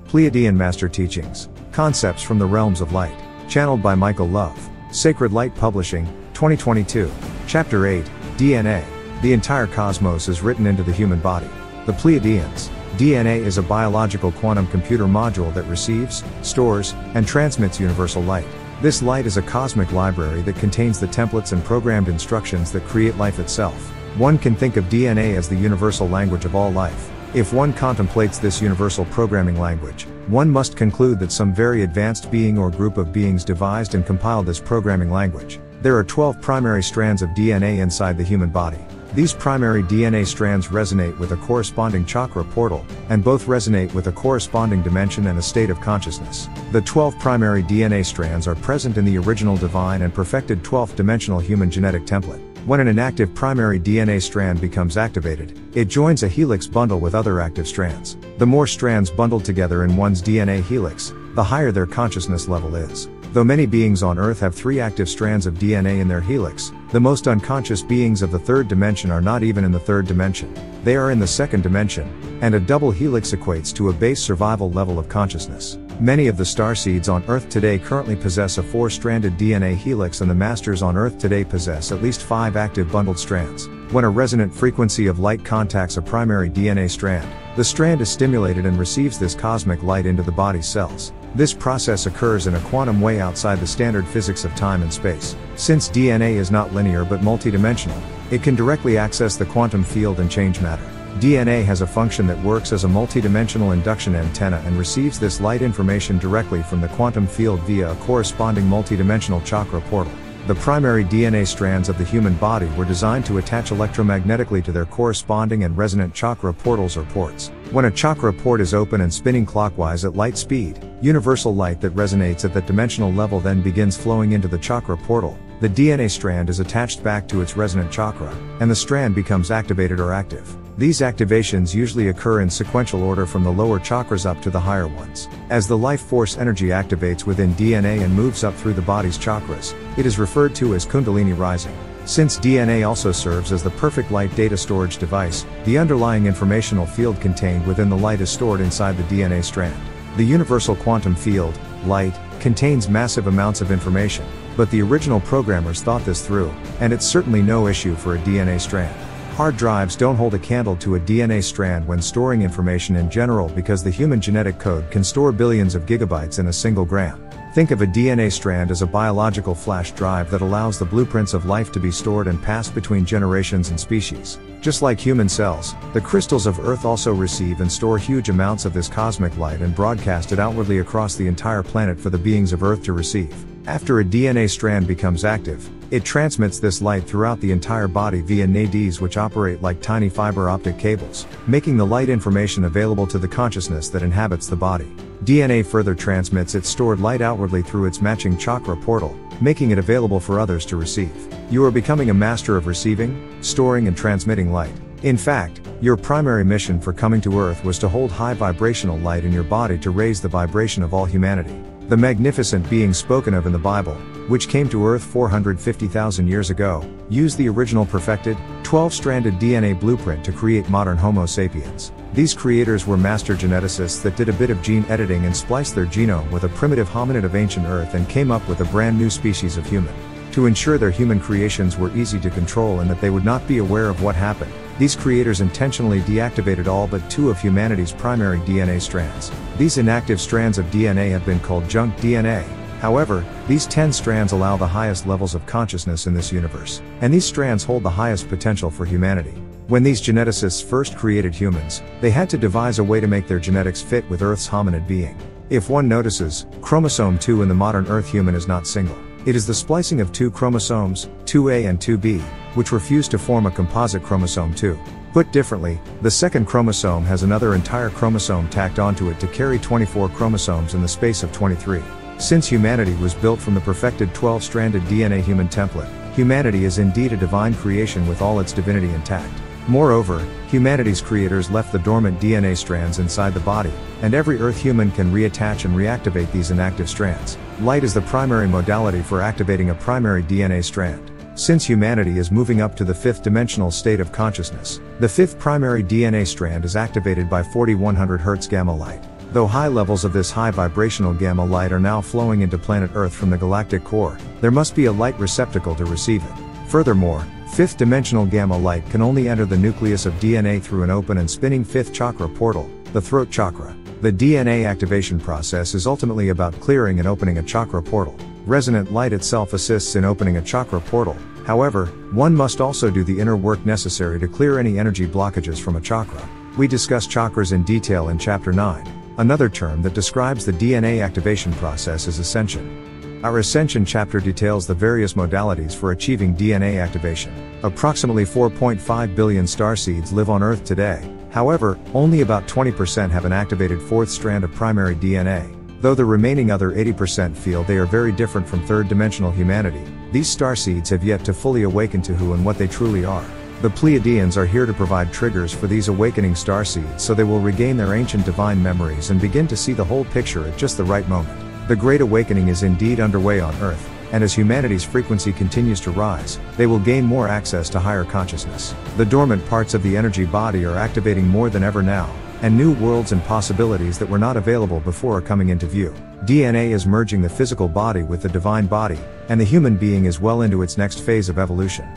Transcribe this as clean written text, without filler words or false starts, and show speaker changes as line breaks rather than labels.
Pleiadian Master Teachings, Concepts from the Realms of Light. Channeled by Michael Love. Sacred Light Publishing, 2022. Chapter 8, DNA. The entire cosmos is written into the human body. The Pleiadians. DNA is a biological quantum computer module that receives, stores, and transmits universal light. This light is a cosmic library that contains the templates and programmed instructions that create life itself. One can think of DNA as the universal language of all life. If one contemplates this universal programming language, one must conclude that some very advanced being or group of beings devised and compiled this programming language. There are 12 primary strands of DNA inside the human body. These primary DNA strands resonate with a corresponding chakra portal, and both resonate with a corresponding dimension and a state of consciousness. The 12 primary DNA strands are present in the original divine and perfected 12th dimensional human genetic template. When an inactive primary DNA strand becomes activated, it joins a helix bundle with other active strands. The more strands bundled together in one's DNA helix, the higher their consciousness level is. Though many beings on Earth have 3 active strands of DNA in their helix, the most unconscious beings of the 3rd dimension are not even in the 3rd dimension. They are in the 2nd dimension, and a double helix equates to a base survival level of consciousness. Many of the starseeds on Earth today currently possess a 4-stranded DNA helix, and the masters on Earth today possess at least 5 active bundled strands. When a resonant frequency of light contacts a primary DNA strand, the strand is stimulated and receives this cosmic light into the body's cells. This process occurs in a quantum way outside the standard physics of time and space. Since DNA is not linear but multidimensional, it can directly access the quantum field and change matter. DNA has a function that works as a multidimensional induction antenna and receives this light information directly from the quantum field via a corresponding multidimensional chakra portal. The primary DNA strands of the human body were designed to attach electromagnetically to their corresponding and resonant chakra portals or ports. When a chakra port is open and spinning clockwise at light speed, universal light that resonates at that dimensional level then begins flowing into the chakra portal. The DNA strand is attached back to its resonant chakra, and the strand becomes activated or active. These activations usually occur in sequential order from the lower chakras up to the higher ones. As the life force energy activates within DNA and moves up through the body's chakras, it is referred to as Kundalini rising. Since DNA also serves as the perfect light data storage device, the underlying informational field contained within the light is stored inside the DNA strand. The universal quantum field, light, contains massive amounts of information, but the original programmers thought this through, and it's certainly no issue for a DNA strand. Hard drives don't hold a candle to a DNA strand when storing information in general because the human genetic code can store billions of gigabytes in a single gram. Think of a DNA strand as a biological flash drive that allows the blueprints of life to be stored and passed between generations and species. Just like human cells, the crystals of Earth also receive and store huge amounts of this cosmic light and broadcast it outwardly across the entire planet for the beings of Earth to receive. After a DNA strand becomes active, it transmits this light throughout the entire body via nadis, which operate like tiny fiber optic cables, making the light information available to the consciousness that inhabits the body. DNA further transmits its stored light outwardly through its matching chakra portal, making it available for others to receive. You are becoming a master of receiving, storing and transmitting light. In fact, your primary mission for coming to Earth was to hold high vibrational light in your body to raise the vibration of all humanity. The magnificent being spoken of in the Bible, which came to Earth 450,000 years ago, used the original perfected, 12-stranded DNA blueprint to create modern Homo sapiens. These creators were master geneticists that did a bit of gene editing and spliced their genome with a primitive hominid of ancient Earth and came up with a brand new species of human. To ensure their human creations were easy to control and that they would not be aware of what happened, these creators intentionally deactivated all but 2 of humanity's primary DNA strands. These inactive strands of DNA have been called junk DNA. However, these 10 strands allow the highest levels of consciousness in this universe, and these strands hold the highest potential for humanity. When these geneticists first created humans, they had to devise a way to make their genetics fit with Earth's hominid being. If one notices, chromosome 2 in the modern Earth human is not single. It is the splicing of 2 chromosomes, 2A and 2B, which refuse to form a composite chromosome 2. Put differently, the second chromosome has another entire chromosome tacked onto it to carry 24 chromosomes in the space of 23. Since humanity was built from the perfected 12-stranded DNA human template, humanity is indeed a divine creation with all its divinity intact. Moreover, humanity's creators left the dormant DNA strands inside the body, and every Earth human can reattach and reactivate these inactive strands. Light is the primary modality for activating a primary DNA strand. Since humanity is moving up to the 5th dimensional state of consciousness, the 5th primary DNA strand is activated by 4100 Hz gamma light. Though high levels of this high vibrational gamma light are now flowing into planet Earth from the galactic core, there must be a light receptacle to receive it. Furthermore, fifth dimensional gamma light can only enter the nucleus of DNA through an open and spinning fifth chakra portal, the throat chakra. The DNA activation process is ultimately about clearing and opening a chakra portal. Resonant light itself assists in opening a chakra portal. However, one must also do the inner work necessary to clear any energy blockages from a chakra. We discuss chakras in detail in Chapter 9. Another term that describes the DNA activation process is Ascension. Our Ascension chapter details the various modalities for achieving DNA activation. Approximately 4.5 billion starseeds live on Earth today. However, only about 20% have an activated fourth strand of primary DNA. Though the remaining other 80% feel they are very different from third-dimensional humanity, these starseeds have yet to fully awaken to who and what they truly are. The Pleiadians are here to provide triggers for these awakening starseeds so they will regain their ancient divine memories and begin to see the whole picture at just the right moment. The Great Awakening is indeed underway on Earth, and as humanity's frequency continues to rise, they will gain more access to higher consciousness. The dormant parts of the energy body are activating more than ever now, and new worlds and possibilities that were not available before are coming into view. DNA is merging the physical body with the divine body, and the human being is well into its next phase of evolution.